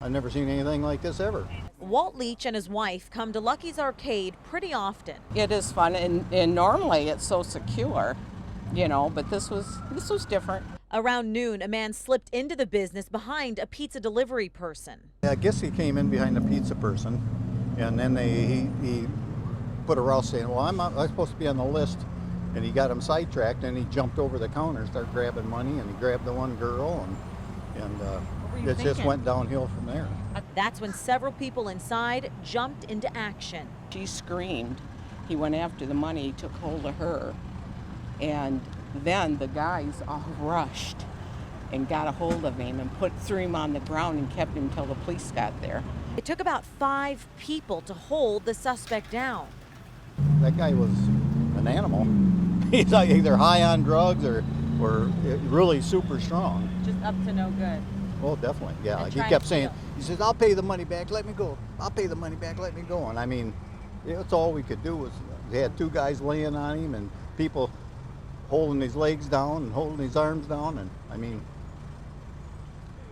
I've never seen anything like this ever. Walt Leach and his wife come to Lucky's Arcade pretty often. It is fun, and normally it's so secure, you know, but this was different. Around noon, a man slipped into the business behind a pizza delivery person. I guess he came in behind the pizza person, and then he put a rouse saying, well, I'm supposed to be on the list. And he got him sidetracked, and he jumped over the counter, started grabbing money, and he grabbed the one girl, and it just went downhill from there. That's when several people inside jumped into action. She screamed. He went after the money, he took hold of her, and then the guys all rushed and got a hold of him and threw him on the ground and kept him till the police got there. It took about 5 people to hold the suspect down. That guy was an animal. He's either high on drugs or really super strong. Just up to no good. Oh, definitely, yeah. He kept saying, he says, I'll pay the money back, let me go. I'll pay the money back, let me go. And I mean, that's all we could do was, they had 2 guys laying on him and people holding his legs down and holding his arms down. And I mean,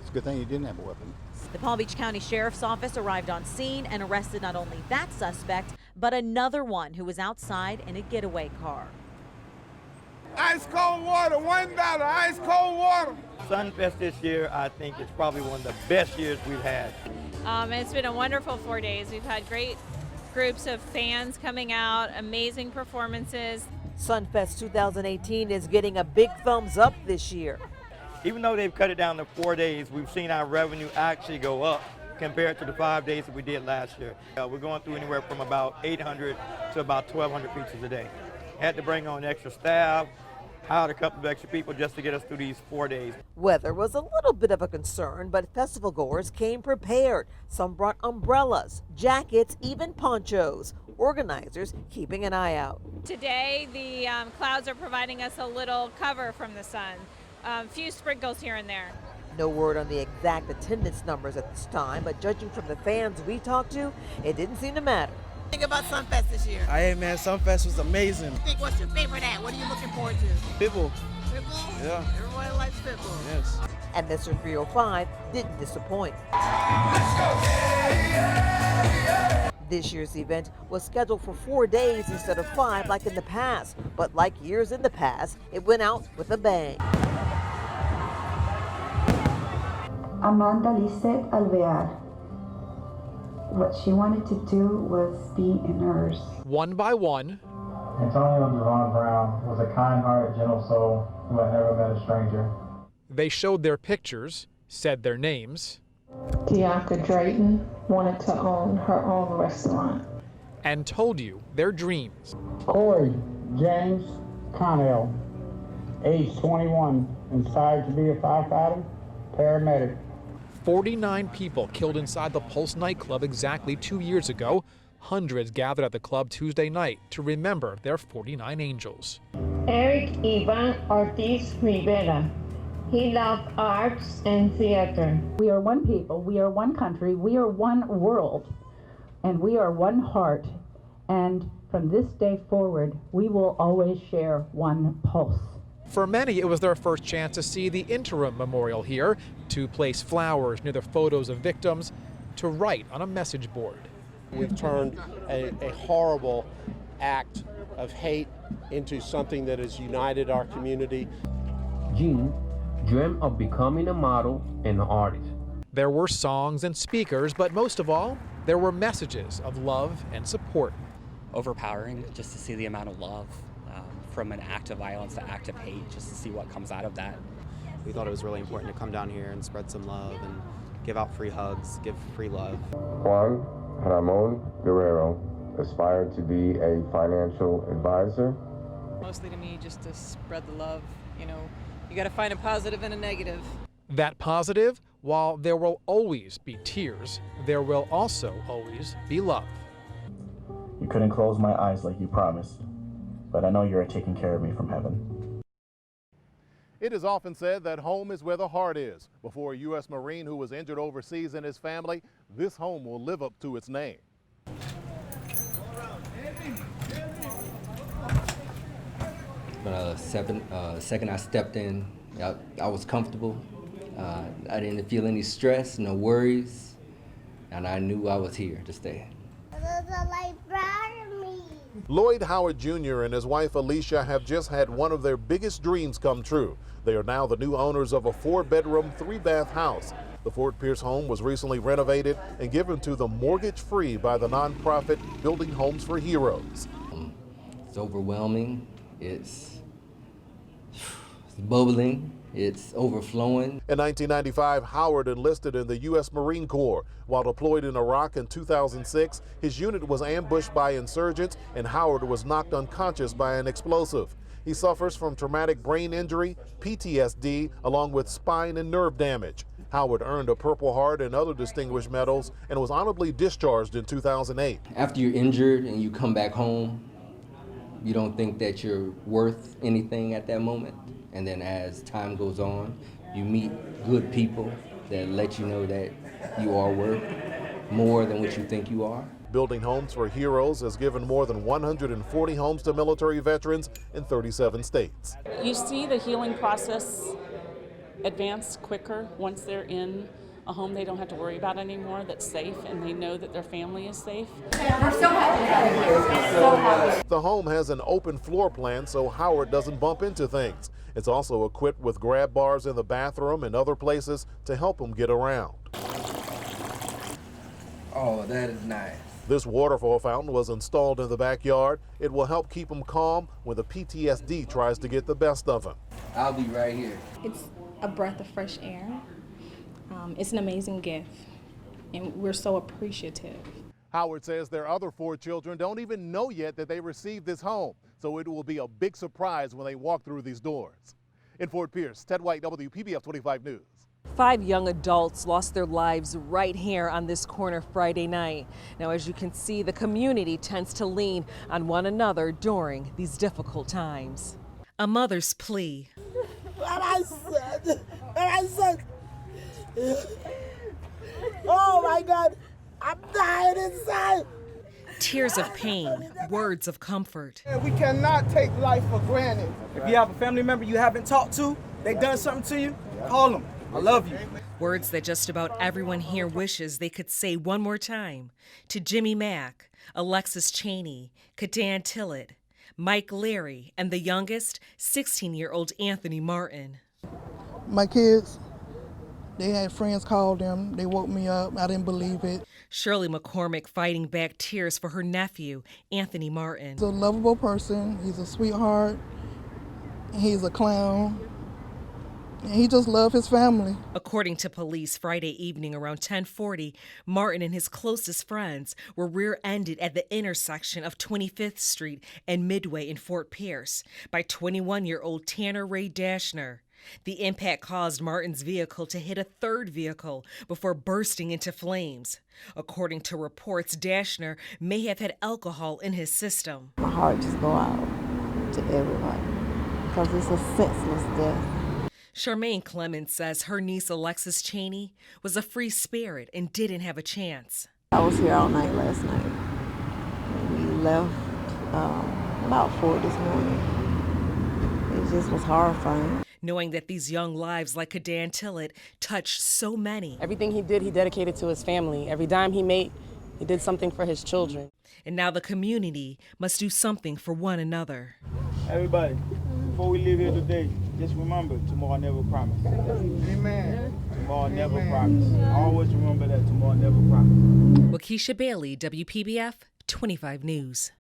it's a good thing he didn't have a weapon. The Palm Beach County Sheriff's Office arrived on scene and arrested not only that suspect, but another one who was outside in a getaway car. Ice cold water, $1, ice cold water. Sunfest this year, I think it's probably one of the best years we've had. It's been a wonderful 4 days. We've had great groups of fans coming out, amazing performances. Sunfest 2018 is getting a big thumbs up this year. Even though they've cut it down to 4 days, we've seen our revenue actually go up compared to the 5 days that we did last year. We're going through anywhere from about 800 to about 1,200 pizzas a day. Had to bring on extra staff, hired a couple of extra people just to get us through these 4 days. Weather was a little bit of a concern, but festival goers came prepared. Some brought umbrellas, jackets, even ponchos. Organizers keeping an eye out. Today, the clouds are providing us a little cover from the sun. A few sprinkles here and there. No word on the exact attendance numbers at this time, but judging from the fans we talked to, it didn't seem to matter. Think about Sunfest this year. Hey man, Sunfest was amazing. What's your favorite act? What are you looking forward to? Pitbull. Pitbull? Yeah. Everybody likes Pitbull. Yes. And Mr. 305 didn't disappoint. This year's event was scheduled for 4 days instead of 5 like in the past, but like years in the past, it went out with a bang. Amanda Lisette Alvear. What she wanted to do was be a nurse. One by one, Antonio Devon Brown was a kind-hearted, gentle soul who had never met a stranger. they showed their pictures, said their names, Deonka Drayton wanted to own her own restaurant. and told you their dreams. Corey James Connell, age 21, inspired to be a firefighter, paramedic. 49 people killed inside the Pulse nightclub exactly 2 years ago. Hundreds gathered at the club Tuesday night to remember their 49 angels. Eric Ivan Ortiz Rivera. He loved arts and theater. We are one people, we are one country, we are one world, and we are one heart. And from this day forward, we will always share one pulse. For many, it was their first chance to see the interim memorial here, to place flowers near the photos of victims, to write on a message board. We've turned a horrible act of hate into something that has united our community. Jean dreamt of becoming a model and an artist. There were songs and speakers, but most of all, there were messages of love and support. Overpowering just to see the amount of love from an act of violence to act of hate, just to see what comes out of that. We thought it was really important to come down here and spread some love and give out free hugs, give free love. Juan Ramon Guerrero aspired to be a financial advisor. Mostly to me, just to spread the love. You know, you got to find a positive and a negative. That positive, while there will always be tears, there will also always be love. You couldn't close my eyes like you promised, but I know you're taking care of me from heaven. It is often said that home is where the heart is. Before a U.S. Marine who was injured overseas and his family, this home will live up to its name. Second I stepped in, I was comfortable. I didn't feel any stress, no worries. and I knew I was here to stay. Lloyd Howard Jr. and his wife Alicia have just had one of their biggest dreams come true. They are now the new owners of a 4-bedroom, 3-bath house. The Fort Pierce home was recently renovated and given to them mortgage-free by the nonprofit Building Homes for Heroes. It's overwhelming, it's bubbling, it's overflowing. In 1995, Howard enlisted in the U.S. Marine Corps. While deployed in Iraq in 2006, his unit was ambushed by insurgents and Howard was knocked unconscious by an explosive. He suffers from traumatic brain injury, PTSD, along with spine and nerve damage. Howard earned a Purple Heart and other distinguished medals and was honorably discharged in 2008. After you're injured and you come back home, you don't think that you're worth anything at that moment. And then as time goes on, you meet good people that let you know that you are worth more than what you think you are. Building Homes for Heroes has given more than 140 homes to military veterans in 37 states. You see the healing process advance quicker once they're in a home they don't have to worry about anymore, that's safe, and they know that their family is safe. We're so happy. So happy. The home has an open floor plan so Howard doesn't bump into things. It's also equipped with grab bars in the bathroom and other places to help him get around. Oh, that is nice. This waterfall fountain was installed in the backyard. It will help keep him calm when the PTSD tries to get the best of him. I'll be right here. It's a breath of fresh air. It's an amazing gift, and we're so appreciative. Howard says their other 4 children don't even know yet that they received this home, so it will be a big surprise when they walk through these doors. In Fort Pierce, Ted White, WPBF 25 News. 5 young adults lost their lives right here on this corner Friday night. Now, as you can see, the community tends to lean on one another during these difficult times. A mother's plea. My son. Oh my God, I'm dying inside. Tears of pain, words of comfort. We cannot take life for granted. If you have a family member you haven't talked to, they done something to you, call them. I love you. Words that just about everyone here wishes they could say one more time. To Jimmy Mack, Alexis Cheney, Kadan Tillett, Mike Leary, and the youngest, 16-year-old Anthony Martin. My kids, they had friends call them. They woke me up. I didn't believe it. Shirley McCormick fighting back tears for her nephew, Anthony Martin. He's a lovable person. He's a sweetheart. He's a clown. And he just loved his family. According to police, Friday evening around 10:40, Martin and his closest friends were rear-ended at the intersection of 25th Street and Midway in Fort Pierce by 21-year-old Tanner Ray Dashner. The impact caused Martin's vehicle to hit a third vehicle before bursting into flames. According to reports, Dashner may have had alcohol in his system. My heart just go out to everybody because it's a senseless death. Charmaine Clemens says her niece Alexis Cheney was a free spirit and didn't have a chance. I was here all night last night. We left about 4 this morning. It just was horrifying. Knowing that these young lives like Kadan Tillett touched so many. Everything he did, he dedicated to his family. Every dime he made, he did something for his children. And now the community must do something for one another. Everybody, before we leave here today, just remember, tomorrow never promised. Amen. Tomorrow never promised. Always remember that tomorrow never promised. Waukesha Bailey, WPBF 25 News.